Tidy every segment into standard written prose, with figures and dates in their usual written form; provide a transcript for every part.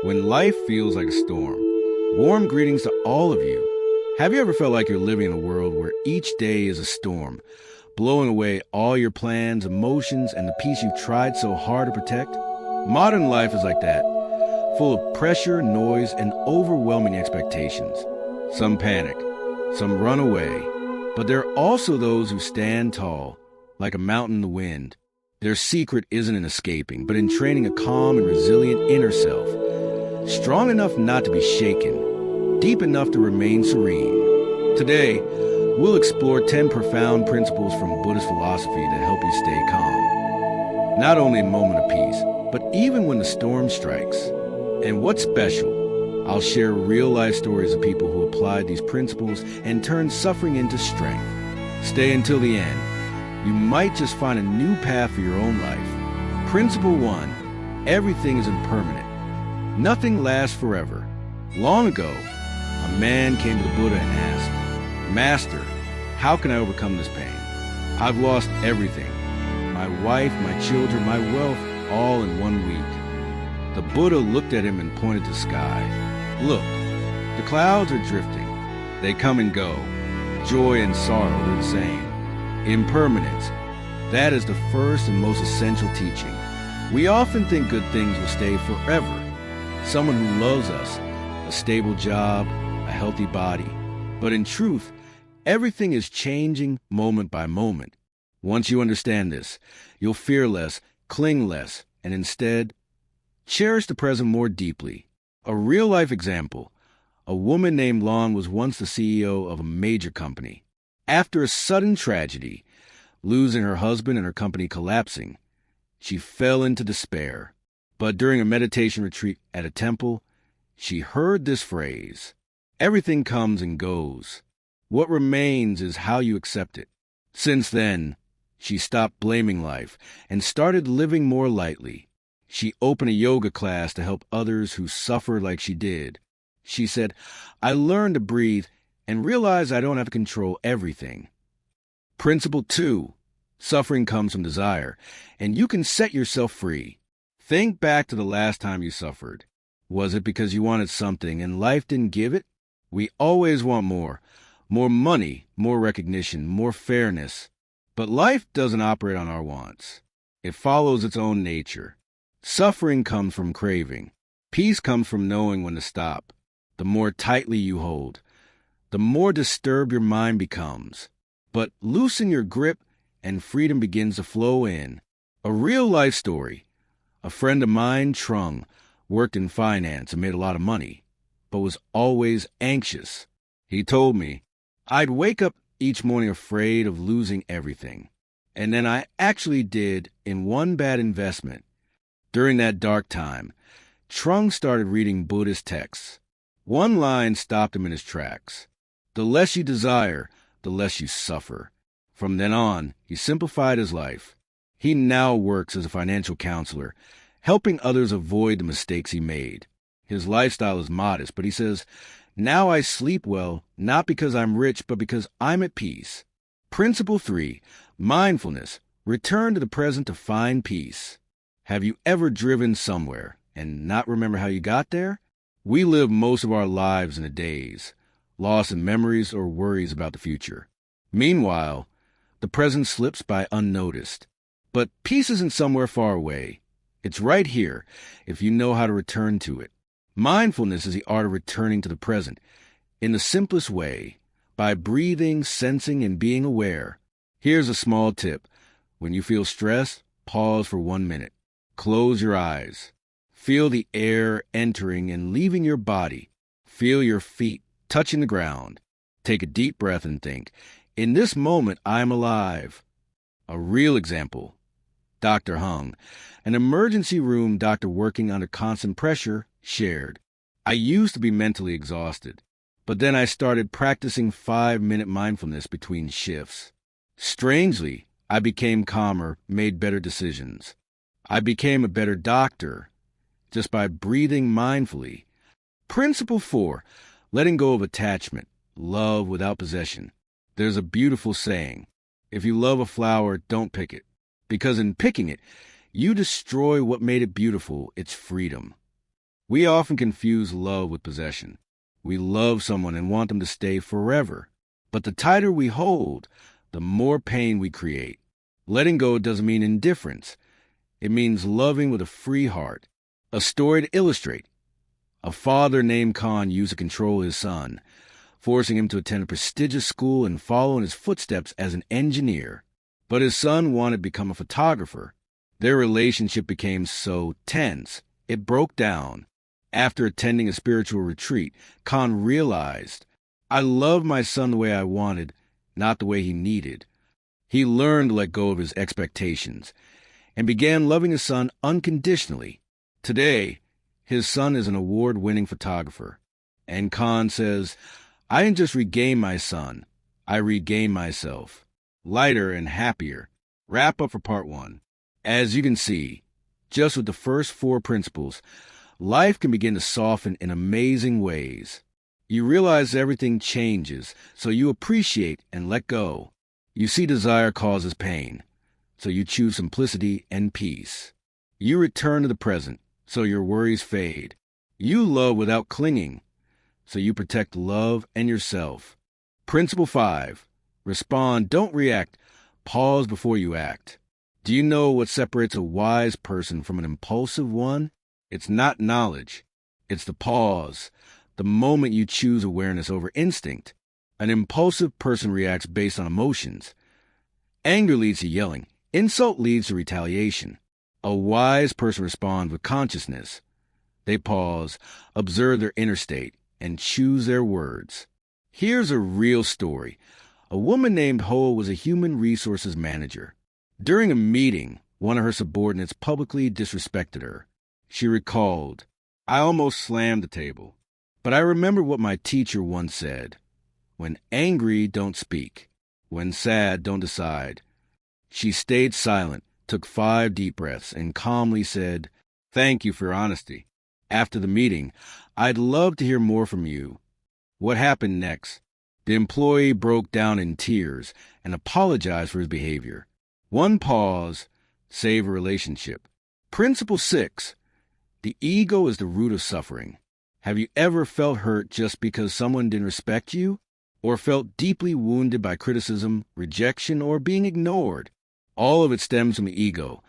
When life feels like a storm, warm greetings to all of you. Have you ever felt like you're living in a world where each day is a storm, blowing away all your plans, emotions, and the peace you've tried so hard to protect? Modern life is like that, full of pressure, noise, and overwhelming expectations. Some panic, some run away, but there are also those who stand tall, like a mountain in the wind. Their secret isn't in escaping, but in training a calm and resilient inner self, strong enough not to be shaken, deep enough to remain serene. Today, we'll explore 10 profound principles from Buddhist philosophy to help you stay calm, not only in moment of peace, but even when the storm strikes. And what's special, I'll share real-life stories of people who applied these principles and turned suffering into strength. Stay until the end. You might just find a new path for your own life. Principle 1. Everything is impermanent. Nothing lasts forever. Long ago, a man came to the Buddha and asked, "Master, how can I overcome this pain? I've lost everything. My wife, my children, my wealth, all in 1 week." The Buddha looked at him and pointed to the sky. "Look, the clouds are drifting. They come and go. Joy and sorrow are the same. Impermanence. That is the first and most essential teaching. We often think good things will stay forever. Someone who loves us, a stable job, a healthy body. But in truth, everything is changing moment by moment. Once you understand this, you'll fear less, cling less, and instead, cherish the present more deeply. A real-life example. A woman named Long was once the CEO of a major company. After a sudden tragedy, losing her husband and her company collapsing, she fell into despair. But during a meditation retreat at a temple, she heard this phrase, "Everything comes and goes. What remains is how you accept it." Since then, she stopped blaming life and started living more lightly. She opened a yoga class to help others who suffer like she did. She said, "I learned to breathe and realize I don't have to control everything." Principle 2. Suffering comes from desire, and you can set yourself free. Think back to the last time you suffered. Was it because you wanted something and life didn't give it? We always want more. More money, more recognition, more fairness. But life doesn't operate on our wants. It follows its own nature. Suffering comes from craving. Peace comes from knowing when to stop. The more tightly you hold, the more disturbed your mind becomes. But loosen your grip and freedom begins to flow in. A real-life story. A friend of mine, Trung, worked in finance and made a lot of money, but was always anxious. He told me, "I'd wake up each morning afraid of losing everything. And then I actually did in one bad investment." During that dark time, Trung started reading Buddhist texts. One line stopped him in his tracks. "The less you desire, the less you suffer." From then on, he simplified his life. He now works as a financial counselor, helping others avoid the mistakes he made. His lifestyle is modest, but he says, "Now I sleep well, not because I'm rich, but because I'm at peace." Principle 3. Mindfulness. Return to the present to find peace. Have you ever driven somewhere and not remember how you got there? We live most of our lives in a daze, lost in memories or worries about the future. Meanwhile, the present slips by unnoticed. But peace isn't somewhere far away. It's right here, if you know how to return to it. Mindfulness is the art of returning to the present, in the simplest way, by breathing, sensing, and being aware. Here's a small tip. When you feel stressed, pause for 1 minute. Close your eyes. Feel the air entering and leaving your body. Feel your feet touching the ground. Take a deep breath and think, "In this moment, I'm alive." A real example. Dr. Hung, an emergency room doctor working under constant pressure, shared, "I used to be mentally exhausted, but then I started practicing 5-minute mindfulness between shifts. Strangely, I became calmer, made better decisions. I became a better doctor just by breathing mindfully." Principle 4. Letting go of attachment, love without possession. There's a beautiful saying, "If you love a flower, don't pick it. Because in picking it, you destroy what made it beautiful, its freedom." We often confuse love with possession. We love someone and want them to stay forever. But the tighter we hold, the more pain we create. Letting go doesn't mean indifference. It means loving with a free heart. A story to illustrate. A father named Khan used to control his son, forcing him to attend a prestigious school and follow in his footsteps as an engineer. But his son wanted to become a photographer. Their relationship became so tense, it broke down. After attending a spiritual retreat, Khan realized, I loved my son the way I wanted, not the way he needed. He learned to let go of his expectations and began loving his son unconditionally. Today, his son is an award-winning photographer. And Khan says, I didn't just regain my son, I regained myself, lighter and happier. Wrap up for part 1. As you can see, just with the first 4 principles, life can begin to soften in amazing ways. You realize everything changes, so you appreciate and let go. You see desire causes pain, so you choose simplicity and peace. You return to the present, so your worries fade. You love without clinging, so you protect love and yourself. Principle 5. Respond, don't react. Pause before you act. Do you know what separates a wise person from an impulsive one? It's not knowledge. It's the pause, the moment you choose awareness over instinct. An impulsive person reacts based on emotions. Anger leads to yelling. Insult leads to retaliation. A wise person responds with consciousness. They pause, observe their inner state, and choose their words. Here's a real story. A woman named Ho was a human resources manager. During a meeting, one of her subordinates publicly disrespected her. She recalled, I almost slammed the table. But I remember what my teacher once said. When angry, don't speak. When sad, don't decide. She stayed silent, took 5 deep breaths, and calmly said, Thank you for your honesty. After the meeting, I'd love to hear more from you. What happened next? The employee broke down in tears and apologized for his behavior. One pause saved a relationship. Principle 6. The ego is the root of suffering. Have you ever felt hurt just because someone didn't respect you? Or felt deeply wounded by criticism, rejection, or being ignored? All of it stems from the ego,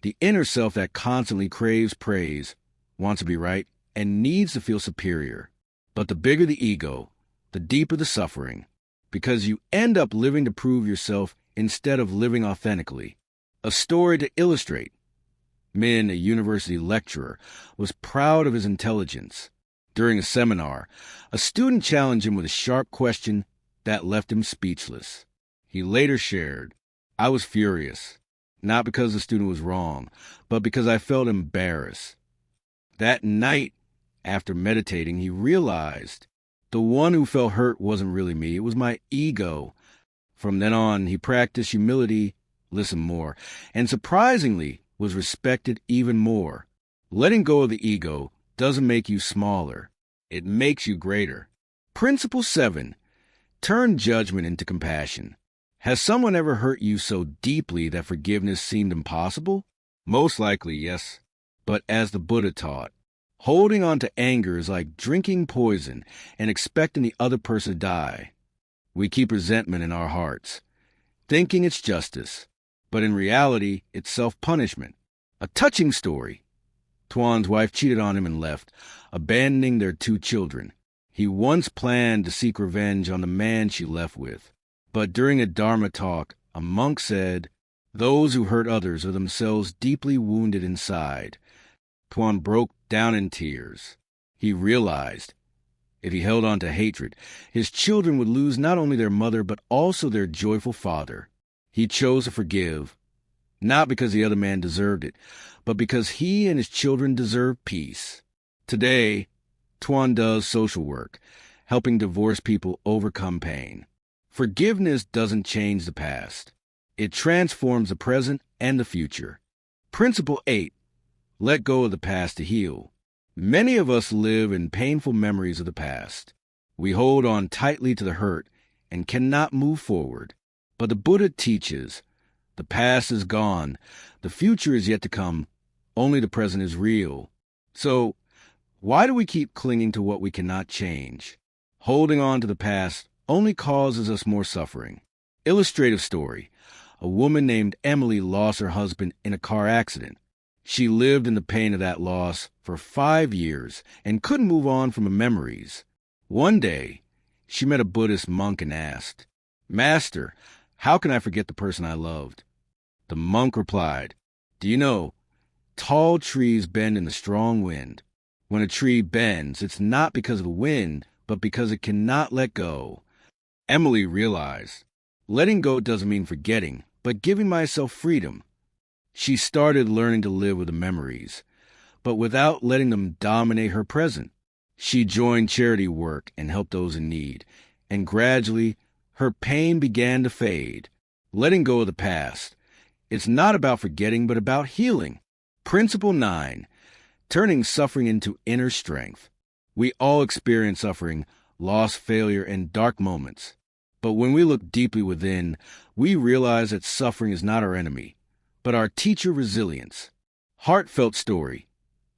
the inner self that constantly craves praise, wants to be right, and needs to feel superior. But the bigger the ego, the deeper the suffering, because you end up living to prove yourself instead of living authentically. A story to illustrate. Min, a university lecturer, was proud of his intelligence. During a seminar, a student challenged him with a sharp question that left him speechless. He later shared, I was furious, not because the student was wrong, but because I felt embarrassed. That night, after meditating, he realized the one who felt hurt wasn't really me, it was my ego. From then on, he practiced humility, listened more, and surprisingly, was respected even more. Letting go of the ego doesn't make you smaller. It makes you greater. Principle 7. Turn judgment into compassion. Has someone ever hurt you so deeply that forgiveness seemed impossible? Most likely, yes. But as the Buddha taught, holding on to anger is like drinking poison and expecting the other person to die. We keep resentment in our hearts, thinking it's justice, but in reality, it's self-punishment. A touching story. Tuan's wife cheated on him and left, abandoning their 2 children. He once planned to seek revenge on the man she left with. But during a Dharma talk, a monk said, Those who hurt others are themselves deeply wounded inside. Tuan broke down in tears. He realized, if he held on to hatred, his children would lose not only their mother but also their joyful father. He chose to forgive, not because the other man deserved it, but because he and his children deserved peace. Today, Tuan does social work, helping divorced people overcome pain. Forgiveness doesn't change the past. It transforms the present and the future. Principle 8. Let go of the past to heal. Many of us live in painful memories of the past. We hold on tightly to the hurt and cannot move forward. But the Buddha teaches, the past is gone, the future is yet to come, only the present is real. So, Why do we keep clinging to what we cannot change? Holding on to the past only causes us more suffering. Illustrative story. A woman named Emily lost her husband in a car accident. She lived in the pain of that loss for 5 years and couldn't move on from the memories. One day, she met a Buddhist monk and asked, "Master, how can I forget the person I loved?" The monk replied, "Do you know, tall trees bend in the strong wind. When a tree bends, it's not because of the wind, but because it cannot let go." Emily realized, letting go doesn't mean forgetting, but giving myself freedom. She started learning to live with the memories, but without letting them dominate her present. She joined charity work and helped those in need, and gradually, her pain began to fade. Letting go of the past. It's not about forgetting, but about healing. Principle 9. Turning suffering into inner strength. We all experience suffering, loss, failure, and dark moments. But when we look deeply within, we realize that suffering is not our enemy, but our teacher resilience. Heartfelt story.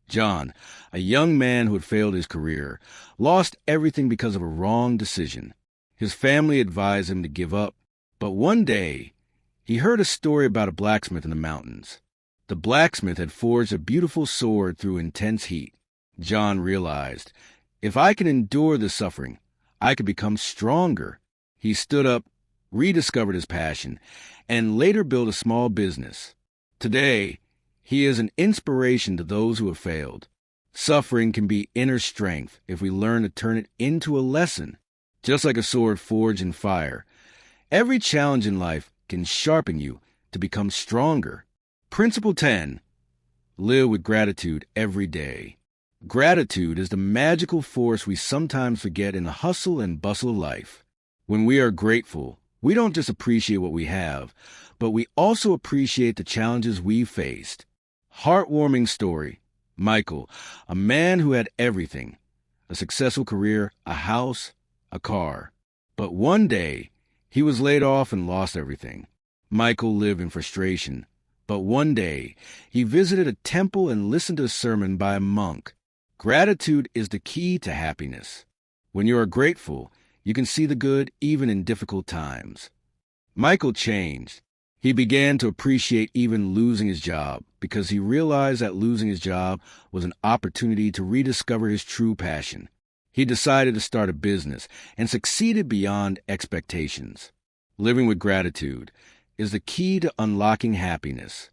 John, a young man who had failed his career, lost everything because of a wrong decision. His family advised him to give up, but one day, he heard a story about a blacksmith in the mountains. The blacksmith had forged a beautiful sword through intense heat. John realized, if I can endure this suffering, I could become stronger. He stood up, rediscovered his passion, and later built a small business. Today, he is an inspiration to those who have failed. Suffering can be inner strength if we learn to turn it into a lesson. Just like a sword forged in fire, every challenge in life can sharpen you to become stronger. Principle 10. Live with gratitude every day. Gratitude is the magical force we sometimes forget in the hustle and bustle of life. When we are grateful, we don't just appreciate what we have, but we also appreciate the challenges we've faced. Heartwarming story. Michael, a man who had everything, a successful career, a house, a car. But one day, he was laid off and lost everything. Michael lived in frustration. But one day, he visited a temple and listened to a sermon by a monk. Gratitude is the key to happiness. When you are grateful, you can see the good even in difficult times. Michael changed. He began to appreciate even losing his job because he realized that losing his job was an opportunity to rediscover his true passion. He decided to start a business and succeeded beyond expectations. Living with gratitude is the key to unlocking happiness.